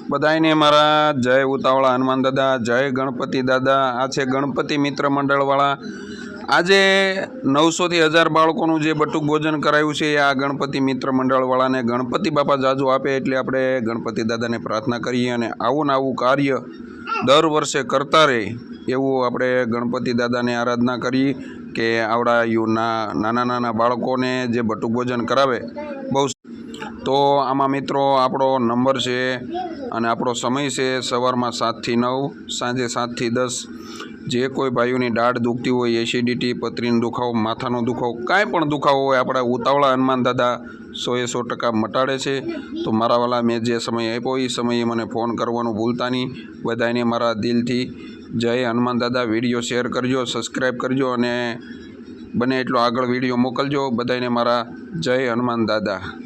બધાને મારા જય ઉતાવળા હનુમાન દાદા, જય ગણપતિ દાદા। આ છે ગણપતિ મિત્ર મંડળવાળા। આજે 900 થી 1000 બાળકોનું જે બટુક ભોજન કરાયું છે આ ગણપતિ મિત્ર મંડળવાળાને ગણપતિ બાપા જાજુ આપે એટલે આપણે ગણપતિ દાદાને પ્રાર્થના કરીએ અને આવું ને આવું કાર્ય દર વર્ષે કરતા રહે એવું આપણે ગણપતિ દાદાને આરાધના કરી કે આવડા નાના નાના બાળકોને જે બટુક ભોજન કરાવે બહુ। તો આમાં મિત્રો આપણો નંબર છે અને આપણો સમય છે સવારમાં 7 થી 9, સાંજે 7 થી 10। જે કોઈ ભાઈઓની દાઢ દુખતી હોય, એસિડિટી, પથરીનો દુખાવો, માથાનો દુખાવો, કાંઈ પણ દુખાવો હોય આપણા ઉતાવળા હનુમાન દાદા 100% મટાડે છે। તો મારા વાલા મેં જે સમય આપ્યો એ સમયે મને ફોન કરવાનું ભૂલતા નહીં। બધાને મારા દિલથી જય હનુમાન દાદા। વિડીયો શેર કરજો, સબસ્ક્રાઈબ કરજો અને બને એટલો આગળ વિડીયો મોકલજો। બધાને મારા જય હનુમાન દાદા।